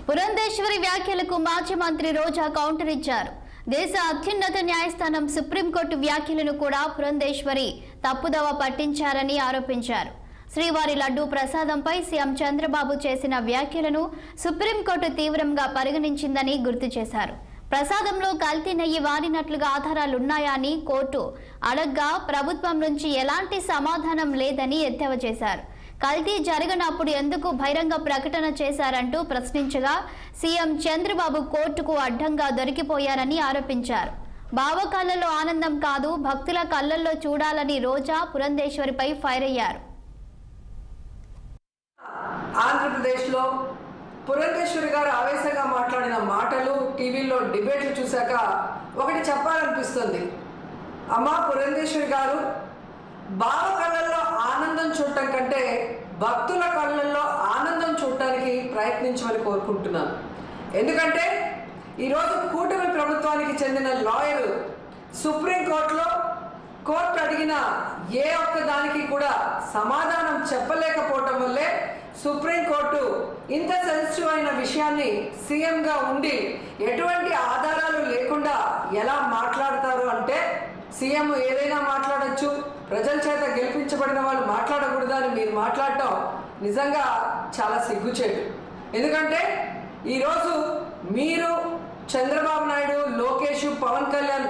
పురంధేశ్వరి వ్యాఖ్యలకు మాజీ మంత్రి రోజా కౌంటర్ ఇచ్చారు. దేశ అత్యున్నత న్యాయస్థానం సుప్రీంకోర్టు వ్యాఖ్యలను కూడా పురంధేశ్వరి తప్పుదోవ పట్టించారని ఆరోపించారు. శ్రీవారి లడ్డూ ప్రసాదంపై సీఎం చంద్రబాబు చేసిన వ్యాఖ్యలను సుప్రీంకోర్టు తీవ్రంగా పరిగణించిందని గుర్తు చేశారు. ప్రసాదంలో కల్తీ నెయ్యి వాడినట్లుగా ఆధారాలున్నాయా అని కోర్టు అడగ్గా ప్రభుత్వం నుంచి ఎలాంటి సమాధానం లేదని ఎద్దేవా చేశారు. కల్తీ జరగనప్పుడు ఎందుకు బహిరంగ ప్రకటన చేశారంటూ ప్రశ్నించగా సీఎం చంద్రబాబు కోర్టుకు అడ్డంగా దొరికిపోయారని ఆరోపించారు. బావ కళ్ళల్లో ఆనందం కాదు, భక్తుల కళ్ళల్లో చూడాలని రోజా పురంధేశ్వరిపై ఫైర్ అయ్యారు. ఆంధ్రప్రదేశ్లో పురంధేశ్వరి గారు ఆవేశంగా మాట్లాడిన మాటలు టీవీలో డిబేట్లు చూశాక ఒకటి చెప్పాలనిపిస్తుంది. అమ్మ పురంధేశ్వరి గారు, బావ కళ్ళల్లో ఆనందం చూడటం కంటే భక్తుల కళ్ళల్లో ఆనందం చూడటానికి ప్రయత్నించమని కోరుకుంటున్నాను. ఎందుకంటే ఈరోజు కూటమి ప్రభుత్వానికి చెందిన లాయరు సుప్రీంకోర్టులో కోర్టు అడిగిన ఏ ఒక్క దానికి కూడా సమాధానం చెప్పలేకపోవటం వల్లే సుప్రీంకోర్టు ఇంత సెన్సిటివ్ అయిన విషయాన్ని సీఎంగా ఉండి ఎటువంటి ఆధారాలు లేకుండా ఎలా మాట్లాడతారు అంటే, సీఎం ఏదైనా మాట్లాడచ్చు, ప్రజల చేత గెలిపించబడిన వాళ్ళు మాట్లాడకూడదు అని మీరు మాట్లాడటం నిజంగా చాలా సిగ్గుచేటు. ఎందుకంటే ఈరోజు మీరు చంద్రబాబు నాయుడు, లోకేష్, పవన్ కళ్యాణ్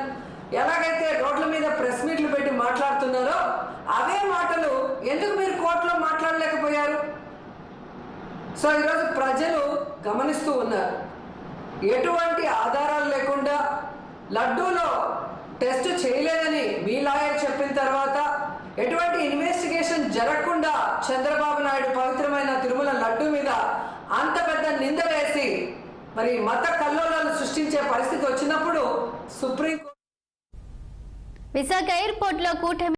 ఎలాగైతే రోడ్ల మీద ప్రెస్ మీట్లు పెట్టి మాట్లాడుతున్నారో అవే మాటలు ఎందుకు మీరు కోర్టులో మాట్లాడలేకపోయారు? సో ఈరోజు ప్రజలు గమనిస్తూ ఉన్నారు. ఎటువంటి ఆధారాలు లేకుండా లడ్డూలో టెస్ట్ చేయలేదని మీ లాయర్ చెప్పిన తర్వాత, ఎటువంటి ఇన్వెస్టిగేషన్ జరగకుండా చంద్రబాబు నాయుడు పవిత్రమైన తిరుమల లడ్డూ మీద అంత పెద్ద నింద వేసి మరి మత కల్లోలాలు సృష్టించే పరిస్థితి వచ్చినప్పుడు సుప్రీంకోర్టు విశాఖ ఎయిర్పోర్ట్ లో కూటమి